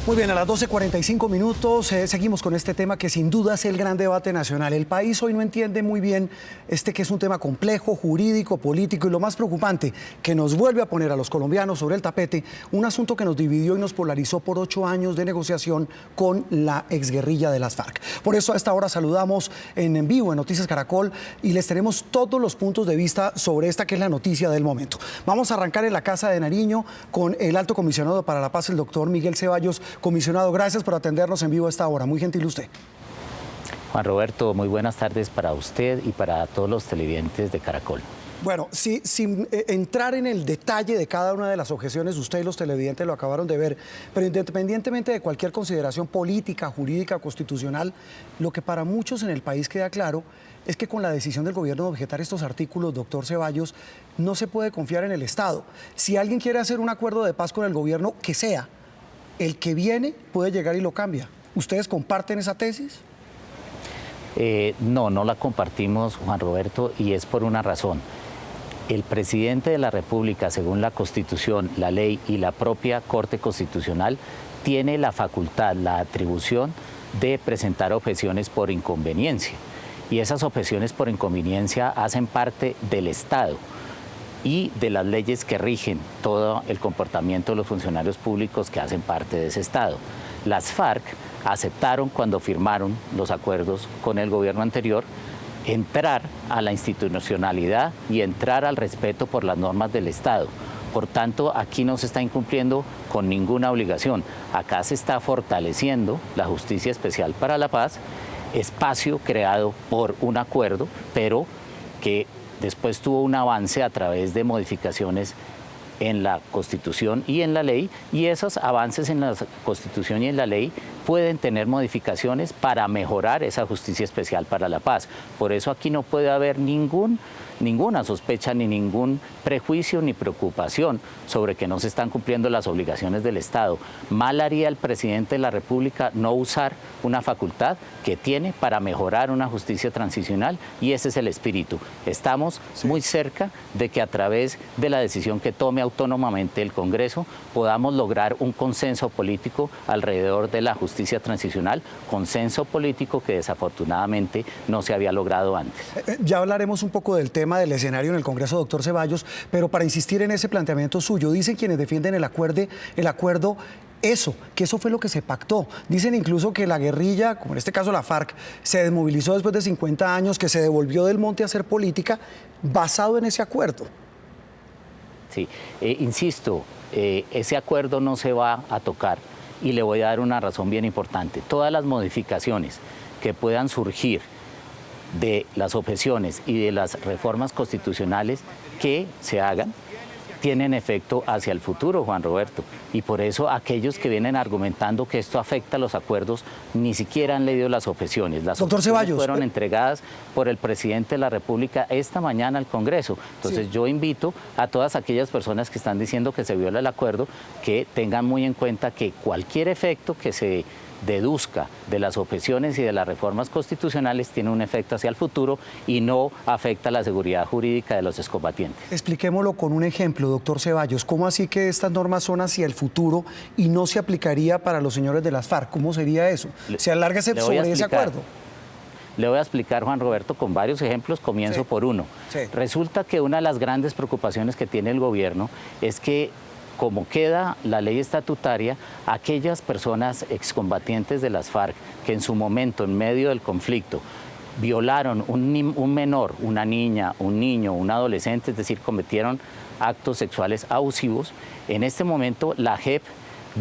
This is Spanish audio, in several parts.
Muy bien, a las 12:45 minutos seguimos con este tema que sin duda es el gran debate nacional. El país hoy no entiende muy bien que es un tema complejo, jurídico, político y lo más preocupante, que nos vuelve a poner a los colombianos sobre el tapete un asunto que nos dividió y nos polarizó por 8 años de negociación con la exguerrilla de las FARC. Por eso a esta hora saludamos en vivo en Noticias Caracol y les tenemos todos los puntos de vista sobre esta que es la noticia del momento. Vamos a arrancar en la Casa de Nariño con el Alto Comisionado para la Paz, el doctor Miguel Ceballos. Comisionado, gracias por atendernos en vivo a esta hora. Muy gentil usted. Juan Roberto, muy buenas tardes para usted y para todos los televidentes de Caracol. Bueno, sin entrar en el detalle de cada una de las objeciones, usted y los televidentes lo acabaron de ver, pero independientemente de cualquier consideración política, jurídica, constitucional, lo que para muchos en el país queda claro es que con la decisión del gobierno de objetar estos artículos, doctor Ceballos, no se puede confiar en el Estado. Si alguien quiere hacer un acuerdo de paz con el gobierno, que sea, el que viene puede llegar y lo cambia. ¿Ustedes comparten esa tesis? No la compartimos, Juan Roberto, y es por una razón. El presidente de la República, según la Constitución, la ley y la propia Corte Constitucional, tiene la facultad, la atribución de presentar objeciones por inconveniencia. Y esas objeciones por inconveniencia hacen parte del Estado y de las leyes que rigen todo el comportamiento de los funcionarios públicos que hacen parte de ese Estado. Las FARC aceptaron cuando firmaron los acuerdos con el gobierno anterior entrar a la institucionalidad y entrar al respeto por las normas del Estado. Por tanto, aquí no se está incumpliendo con ninguna obligación. Acá se está fortaleciendo la Justicia Especial para la Paz, espacio creado por un acuerdo, pero que después tuvo un avance a través de modificaciones en la Constitución y en la ley, y esos avances en la Constitución y en la ley pueden tener modificaciones para mejorar esa Justicia Especial para la Paz. Por eso aquí no puede haber ninguna sospecha ni ningún prejuicio ni preocupación sobre que no se están cumpliendo las obligaciones del Estado. Mal haría el presidente de la República no usar una facultad que tiene para mejorar una justicia transicional, y ese es el espíritu. Estamos muy cerca de que a través de la decisión que tome autónomamente el Congreso podamos lograr un consenso político alrededor de la justicia transicional, consenso político que desafortunadamente no se había logrado antes. Ya hablaremos un poco del tema del escenario en el Congreso, doctor Ceballos, pero para insistir en ese planteamiento suyo, dicen quienes defienden el acuerdo, que eso fue lo que se pactó. Dicen incluso que la guerrilla, como en este caso la FARC, se desmovilizó después de 50 años, que se devolvió del monte a hacer política basado en ese acuerdo. Sí, insisto, ese acuerdo no se va a tocar y le voy a dar una razón bien importante. Todas las modificaciones que puedan surgir de las objeciones y de las reformas constitucionales que se hagan tienen efecto hacia el futuro, Juan Roberto. Y por eso aquellos que vienen argumentando que esto afecta a los acuerdos ni siquiera han leído las objeciones. Las doctor objeciones Ceballos fueron entregadas por el presidente de la República esta mañana al Congreso. Entonces yo invito a todas aquellas personas que están diciendo que se viola el acuerdo que tengan muy en cuenta que cualquier efecto que se deduzca de las objeciones y de las reformas constitucionales tiene un efecto hacia el futuro y no afecta la seguridad jurídica de los excombatientes. Expliquémoslo con un ejemplo, doctor Ceballos. ¿Cómo así que estas normas son hacia el futuro y no se aplicaría para los señores de las FARC? ¿Cómo sería eso? ¿Se alarga sobre ese acuerdo? Le voy a explicar, Juan Roberto, con varios ejemplos. Comienzo por uno. Resulta que una de las grandes preocupaciones que tiene el gobierno es que, como queda la ley estatutaria, aquellas personas excombatientes de las FARC que en su momento, en medio del conflicto, violaron un menor, una niña, un niño, un adolescente, es decir, cometieron actos sexuales abusivos, en este momento la JEP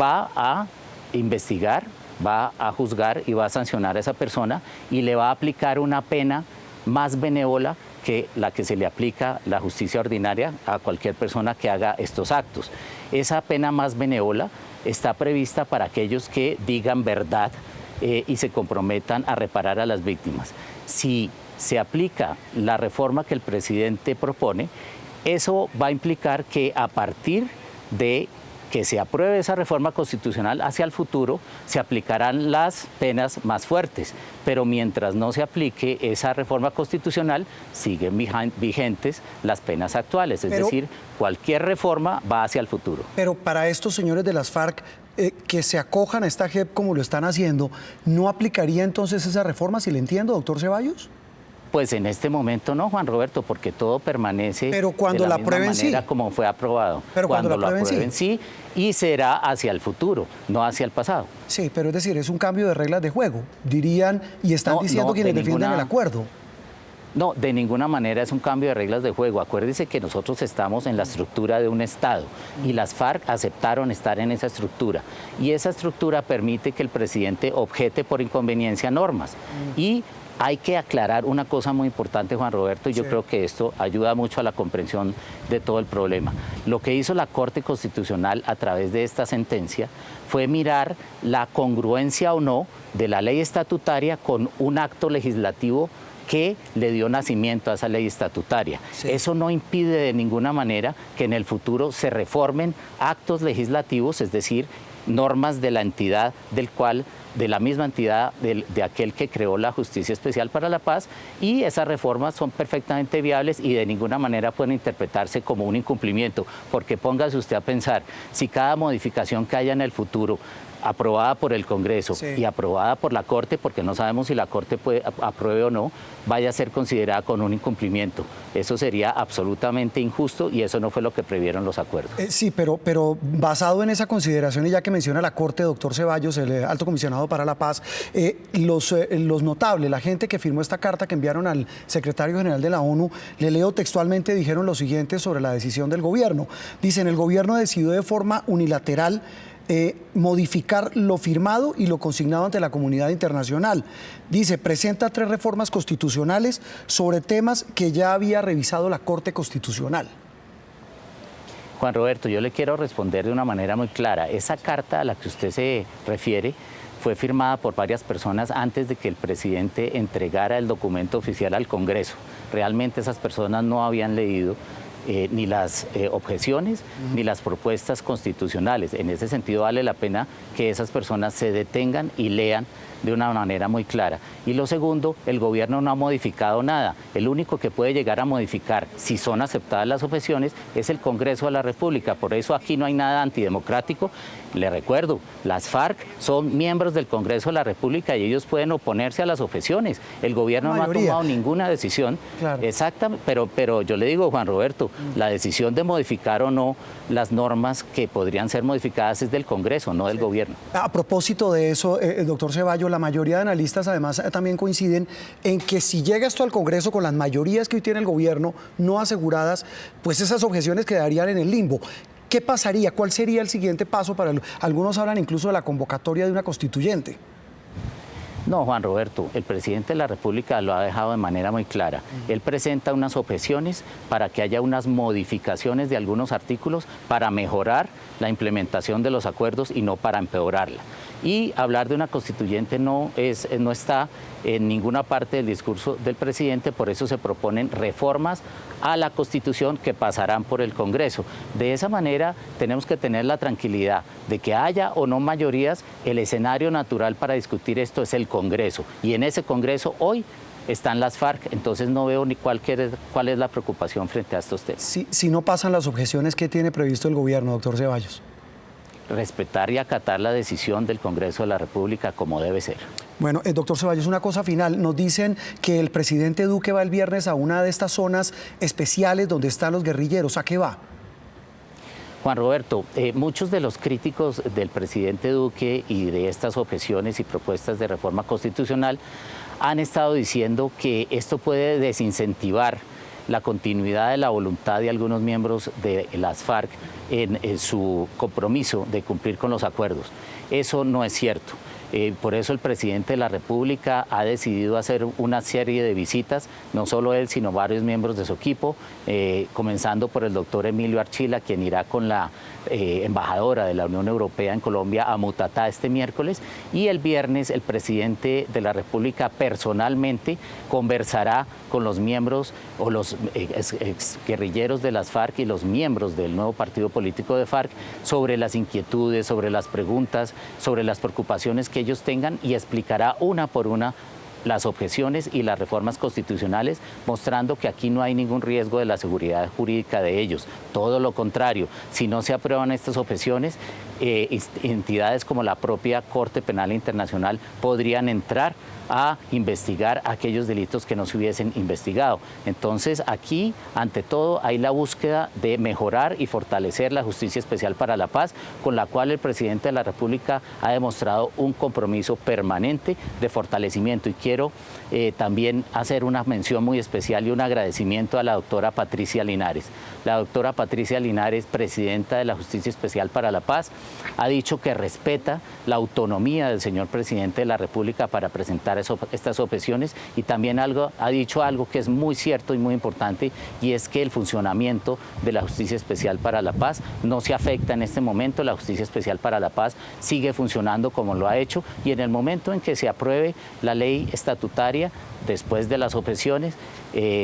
va a investigar, va a juzgar y va a sancionar a esa persona y le va a aplicar una pena más benévola que la que se le aplica la justicia ordinaria a cualquier persona que haga estos actos. Esa pena más benévola está prevista para aquellos que digan verdad y se comprometan a reparar a las víctimas. Si se aplica la reforma que el presidente propone, eso va a implicar que a partir de que se apruebe esa reforma constitucional hacia el futuro, se aplicarán las penas más fuertes. Pero mientras no se aplique esa reforma constitucional, siguen vigentes las penas actuales. Es decir, cualquier reforma va hacia el futuro. Pero para estos señores de las FARC, que se acojan a esta JEP como lo están haciendo, ¿no aplicaría entonces esa reforma, si le entiendo, doctor Ceballos? Pues en este momento no, Juan Roberto, porque todo permanece pero cuando de la la misma aprueben, manera sí. como fue aprobado. Pero cuando la aprueben, sí, y será hacia el futuro, no hacia el pasado. Sí, pero es decir, es un cambio de reglas de juego, dirían, y están diciendo quienes defienden el acuerdo. No, de ninguna manera es un cambio de reglas de juego. Acuérdese que nosotros estamos en la estructura de un Estado y las FARC aceptaron estar en esa estructura. Y esa estructura permite que el presidente objete por inconveniencia normas. Y hay que aclarar una cosa muy importante, Juan Roberto, y yo creo que esto ayuda mucho a la comprensión de todo el problema. Lo que hizo la Corte Constitucional a través de esta sentencia fue mirar la congruencia o no de la ley estatutaria con un acto legislativo que le dio nacimiento a esa ley estatutaria. Sí. Eso no impide de ninguna manera que en el futuro se reformen actos legislativos, es decir, normas de la entidad de la misma entidad de aquel que creó la Justicia Especial para la Paz, y esas reformas son perfectamente viables y de ninguna manera pueden interpretarse como un incumplimiento, porque póngase usted a pensar, si cada modificación que haya en el futuro aprobada por el Congreso y aprobada por la Corte, porque no sabemos si la Corte apruebe o no, vaya a ser considerada con un incumplimiento. Eso sería absolutamente injusto y eso no fue lo que previeron los acuerdos. Sí, pero basado en esa consideración, y ya que menciona la Corte, doctor Ceballos, el alto comisionado para la paz, los notables, la gente que firmó esta carta que enviaron al secretario general de la ONU, le leo textualmente, dijeron lo siguiente sobre la decisión del gobierno. Dicen, el gobierno decidió de forma unilateral modificar lo firmado y lo consignado ante la comunidad internacional. Dice, presenta 3 reformas constitucionales sobre temas que ya había revisado la Corte Constitucional. Juan Roberto, yo le quiero responder de una manera muy clara. Esa carta a la que usted se refiere fue firmada por varias personas antes de que el presidente entregara el documento oficial al Congreso. Realmente esas personas no habían leído ni las objeciones ni las propuestas constitucionales. En ese sentido vale la pena que esas personas se detengan y lean de una manera muy clara. Y lo segundo, el gobierno no ha modificado nada. El único que puede llegar a modificar, si son aceptadas las objeciones, es el Congreso de la República. Por eso aquí no hay nada antidemocrático. Le recuerdo, las FARC son miembros del Congreso de la República y ellos pueden oponerse a las objeciones. El gobierno no ha tomado ninguna decisión. Claro. Exactamente, pero yo le digo, Juan Roberto, la decisión de modificar o no las normas que podrían ser modificadas es del Congreso, no del gobierno. A propósito de eso, doctor Ceballos, la mayoría de analistas además también coinciden en que si llega esto al Congreso con las mayorías que hoy tiene el gobierno no aseguradas, pues esas objeciones quedarían en el limbo. ¿Qué pasaría? ¿Cuál sería el siguiente paso para algunos hablan incluso de la convocatoria de una constituyente? No, Juan Roberto, el presidente de la República lo ha dejado de manera muy clara. Él presenta unas objeciones para que haya unas modificaciones de algunos artículos para mejorar la implementación de los acuerdos y no para empeorarla. Y hablar de una constituyente no está en ninguna parte del discurso del presidente, por eso se proponen reformas a la Constitución que pasarán por el Congreso. De esa manera tenemos que tener la tranquilidad de que haya o no mayorías, el escenario natural para discutir esto es el Congreso. Y en ese Congreso hoy están las FARC, entonces no veo ni cuál es la preocupación frente a estos temas. Si no pasan las objeciones, ¿qué tiene previsto el gobierno, doctor Ceballos? Respetar y acatar la decisión del Congreso de la República como debe ser. Bueno, doctor Ceballos, una cosa final. Nos dicen que el presidente Duque va el viernes a una de estas zonas especiales donde están los guerrilleros. ¿A qué va? Juan Roberto, muchos de los críticos del presidente Duque y de estas objeciones y propuestas de reforma constitucional han estado diciendo que esto puede desincentivar la continuidad de la voluntad de algunos miembros de las FARC en su compromiso de cumplir con los acuerdos. Eso no es cierto. Por eso el presidente de la República ha decidido hacer una serie de visitas, no solo él, sino varios miembros de su equipo, comenzando por el doctor Emilio Archila, quien irá con la embajadora de la Unión Europea en Colombia a Mutatá este miércoles, y el viernes el presidente de la República personalmente conversará con los miembros o los guerrilleros de las FARC y los miembros del nuevo partido político de FARC sobre las inquietudes, sobre las preguntas, sobre las preocupaciones que ellos tengan, y explicará una por una las objeciones y las reformas constitucionales, mostrando que aquí no hay ningún riesgo de la seguridad jurídica de ellos. Todo lo contrario, si no se aprueban estas objeciones, entidades como la propia Corte Penal Internacional podrían entrar a investigar aquellos delitos que no se hubiesen investigado. Entonces, aquí, ante todo, hay la búsqueda de mejorar y fortalecer la Justicia Especial para la Paz, con la cual el presidente de la República ha demostrado un compromiso permanente de fortalecimiento. Y quiero también hacer una mención muy especial y un agradecimiento a la doctora Patricia Linares. La doctora Patricia Linares, presidenta de la Justicia Especial para la Paz, ha dicho que respeta la autonomía del señor presidente de la República para presentar estas objeciones, y también ha dicho algo que es muy cierto y muy importante, y es que el funcionamiento de la Justicia Especial para la Paz no se afecta en este momento. La Justicia Especial para la Paz sigue funcionando como lo ha hecho, y en el momento en que se apruebe la ley estatutaria, después de las objeciones,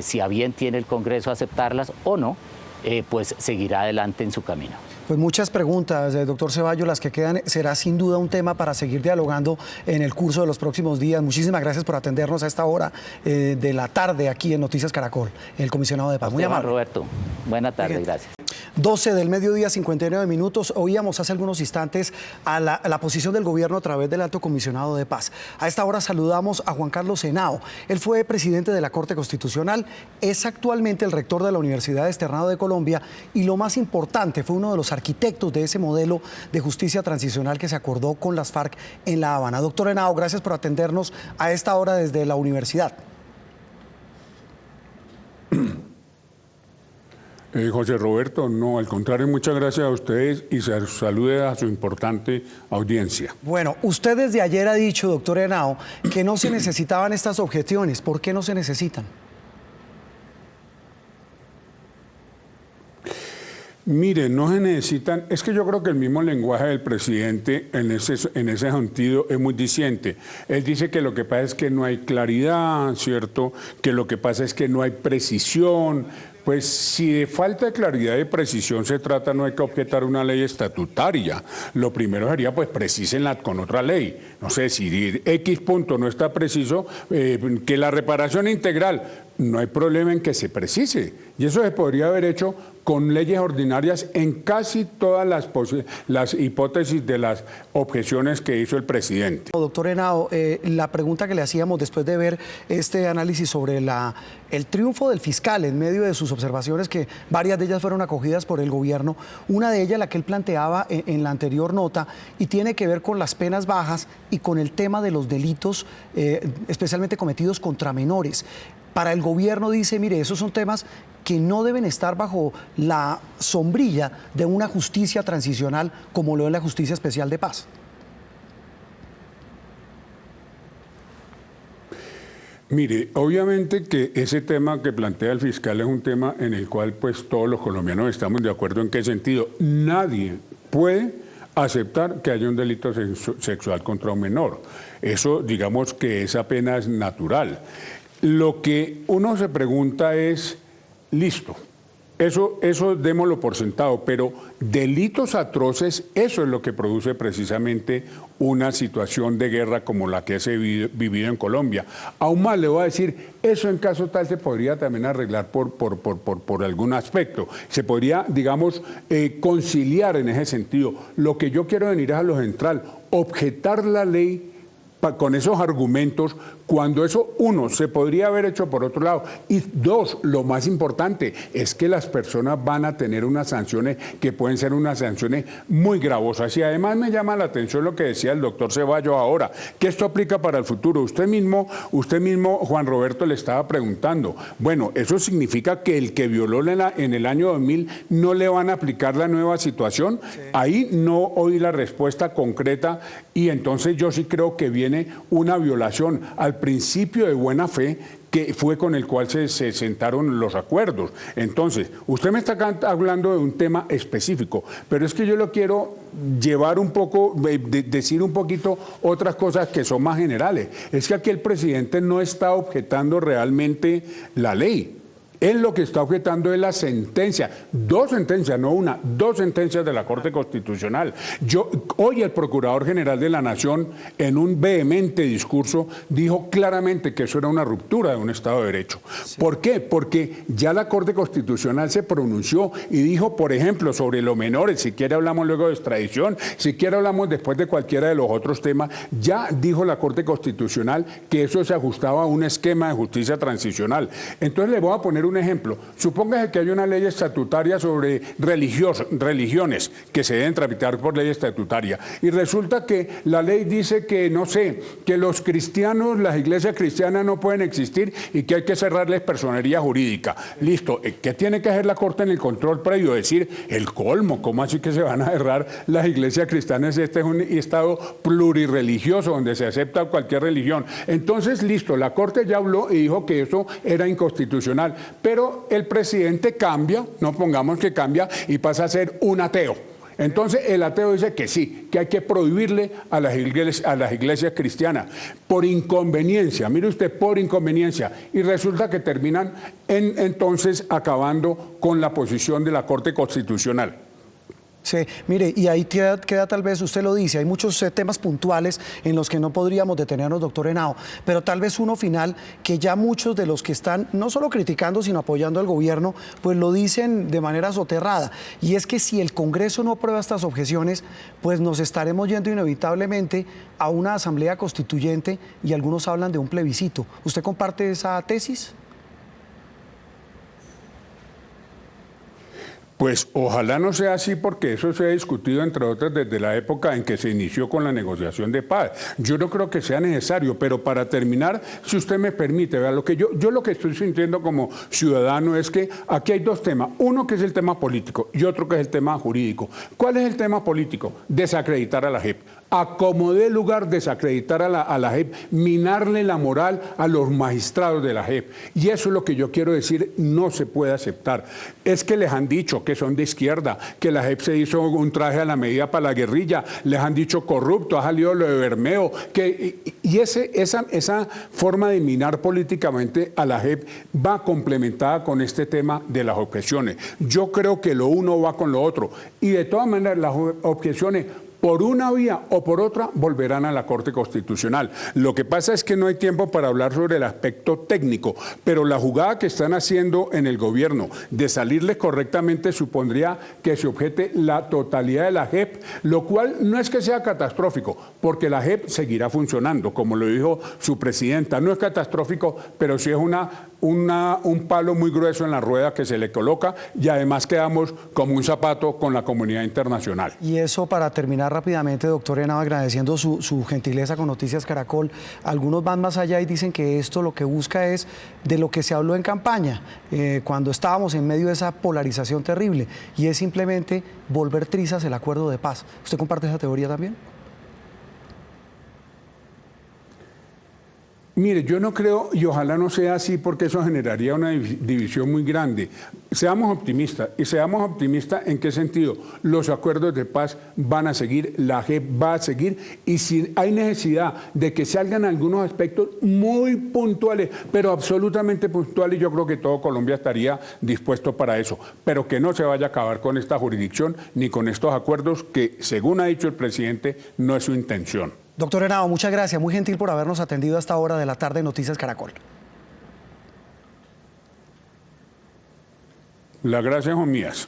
si a bien tiene el Congreso aceptarlas o no, pues seguirá adelante en su camino. Pues muchas preguntas, doctor Ceballos, las que quedan será sin duda un tema para seguir dialogando en el curso de los próximos días. Muchísimas gracias por atendernos a esta hora de la tarde aquí en Noticias Caracol, el comisionado de Paz. Muy amable. Roberto, buena tarde, gracias. 12 del mediodía, 59 minutos. Oíamos hace algunos instantes a la posición del gobierno a través del Alto Comisionado de Paz. A esta hora saludamos a Juan Carlos Henao. Él fue presidente de la Corte Constitucional, es actualmente el rector de la Universidad Externado de Colombia, y lo más importante, fue uno de los arquitectos de ese modelo de justicia transicional que se acordó con las FARC en La Habana. Doctor Henao, gracias por atendernos a esta hora desde la universidad. José Roberto, no, al contrario, muchas gracias a ustedes y salude a su importante audiencia. Bueno, usted desde ayer ha dicho, doctor Henao, que no se necesitaban estas objeciones. ¿Por qué no se necesitan? Mire, no se necesitan, es que yo creo que el mismo lenguaje del presidente en ese sentido es muy diciente. Él dice que lo que pasa es que no hay claridad, ¿cierto? Que lo que pasa es que no hay precisión. Pues si de falta de claridad y precisión se trata, no hay que objetar una ley estatutaria. Lo primero sería, pues, precísenla con otra ley. No sé, si X punto no está preciso, que la reparación integral, no hay problema en que se precise. Y eso se podría haber hecho con leyes ordinarias en casi todas las hipótesis de las objeciones que hizo el presidente. Doctor Henao, la pregunta que le hacíamos después de ver este análisis sobre el triunfo del fiscal en medio de sus observaciones, que varias de ellas fueron acogidas por el gobierno, una de ellas la que él planteaba en la anterior nota, y tiene que ver con las penas bajas y con el tema de los delitos especialmente cometidos contra menores. Para el gobierno dice, mire, esos son temas que no deben estar bajo la sombrilla de una justicia transicional como lo es la Justicia Especial de Paz. Mire, obviamente que ese tema que plantea el fiscal es un tema en el cual pues todos los colombianos estamos de acuerdo. ¿En qué sentido? Nadie puede aceptar que haya un delito sexual contra un menor. Eso, digamos que es apenas natural. Lo que uno se pregunta es, listo, eso démoslo por sentado, pero delitos atroces, eso es lo que produce precisamente una situación de guerra como la que se ha vivido en Colombia. Aún más le voy a decir, eso en caso tal se podría también arreglar por algún aspecto. Se podría, digamos, conciliar en ese sentido. Lo que yo quiero venir es a lo central, objetar la ley con esos argumentos, cuando eso, uno, se podría haber hecho por otro lado, y dos, lo más importante es que las personas van a tener unas sanciones que pueden ser unas sanciones muy gravosas. Y además me llama la atención lo que decía el doctor Ceballos ahora, que esto aplica para el futuro. Usted mismo, Juan Roberto, le estaba preguntando, bueno, eso significa que el que violó en el año 2000 no le van a aplicar la nueva situación. Sí. Ahí no oí la respuesta concreta, y entonces yo sí creo que viene una violación al principio de buena fe que fue con el cual se sentaron los acuerdos. Entonces, usted me está hablando de un tema específico, pero es que yo lo quiero llevar un poco, decir un poquito otras cosas que son más generales. Es que aquí el presidente no está objetando realmente la ley. Él lo que está objetando es la sentencia, dos sentencias, no una, dos sentencias de la Corte Constitucional. Hoy el Procurador General de la Nación, en un vehemente discurso, dijo claramente que eso era una ruptura de un Estado de Derecho. Sí. ¿Por qué? Porque ya la Corte Constitucional se pronunció y dijo, por ejemplo, sobre los menores, si quiere hablamos luego de extradición, si quiere hablamos después de cualquiera de los otros temas, ya dijo la Corte Constitucional que eso se ajustaba a un esquema de justicia transicional. Entonces le voy a poner un ejemplo. Supóngase que hay una ley estatutaria sobre religiones que se deben tramitar por ley estatutaria y resulta que la ley dice que, no sé, que los cristianos, las iglesias cristianas no pueden existir y que hay que cerrarles personería jurídica. Listo, ¿qué tiene que hacer la Corte en el control previo? Decir, el colmo, ¿cómo así que se van a cerrar las iglesias cristianas? Este es un Estado plurirreligioso donde se acepta cualquier religión. Entonces, listo, la Corte ya habló y dijo que eso era inconstitucional, pero el presidente cambia, no pongamos que cambia, y pasa a ser un ateo. Entonces el ateo dice que sí, que hay que prohibirle a las iglesias cristianas por inconveniencia, mire usted, por inconveniencia, y resulta que terminan entonces acabando con la posición de la Corte Constitucional. Sí, mire, y ahí queda tal vez, usted lo dice, hay muchos temas puntuales en los que no podríamos detenernos, doctor Henao, pero tal vez uno final que ya muchos de los que están no solo criticando, sino apoyando al gobierno, pues lo dicen de manera soterrada, y es que si el Congreso no aprueba estas objeciones, pues nos estaremos yendo inevitablemente a una asamblea constituyente y algunos hablan de un plebiscito. ¿Usted comparte esa tesis? Pues ojalá no sea así porque eso se ha discutido, entre otras, desde la época en que se inició con la negociación de paz. Yo no creo que sea necesario, pero para terminar, si usted me permite, vea, lo que yo lo que estoy sintiendo como ciudadano es que aquí hay dos temas. Uno que es el tema político y otro que es el tema jurídico. ¿Cuál es el tema político? Desacreditar a la JEP. A como dé lugar desacreditar a la JEP, minarle la moral a los magistrados de la JEP. Y eso es lo que yo quiero decir, no se puede aceptar. Es que les han dicho que son de izquierda, que la JEP se hizo un traje a la medida para la guerrilla, les han dicho corrupto, ha salido lo de Bermeo, y esa forma de minar políticamente a la JEP va complementada con este tema de las objeciones. Yo creo que lo uno va con lo otro, y de todas maneras las objeciones, por una vía o por otra, volverán a la Corte Constitucional. Lo que pasa es que no hay tiempo para hablar sobre el aspecto técnico, pero la jugada que están haciendo en el gobierno de salirles correctamente supondría que se objete la totalidad de la JEP, lo cual no es que sea catastrófico, porque la JEP seguirá funcionando, como lo dijo su presidenta. No es catastrófico, pero sí es un palo muy grueso en la rueda que se le coloca y además quedamos como un zapato con la comunidad internacional. Y eso, para terminar rápidamente, doctor Henao, agradeciendo su gentileza con Noticias Caracol, algunos van más allá y dicen que esto lo que busca es de lo que se habló en campaña, cuando estábamos en medio de esa polarización terrible, y es simplemente volver trizas el acuerdo de paz. ¿Usted comparte esa teoría también? Mire, yo no creo, y ojalá no sea así, porque eso generaría una división muy grande. Seamos optimistas, y seamos optimistas ¿en qué sentido? Los acuerdos de paz van a seguir, la JEP va a seguir, y si hay necesidad de que salgan algunos aspectos muy puntuales, pero absolutamente puntuales, yo creo que todo Colombia estaría dispuesto para eso, pero que no se vaya a acabar con esta jurisdicción ni con estos acuerdos que, según ha dicho el presidente, no es su intención. Doctor Henao, muchas gracias, muy gentil por habernos atendido a esta hora de la tarde en Noticias Caracol. Las gracias son mías.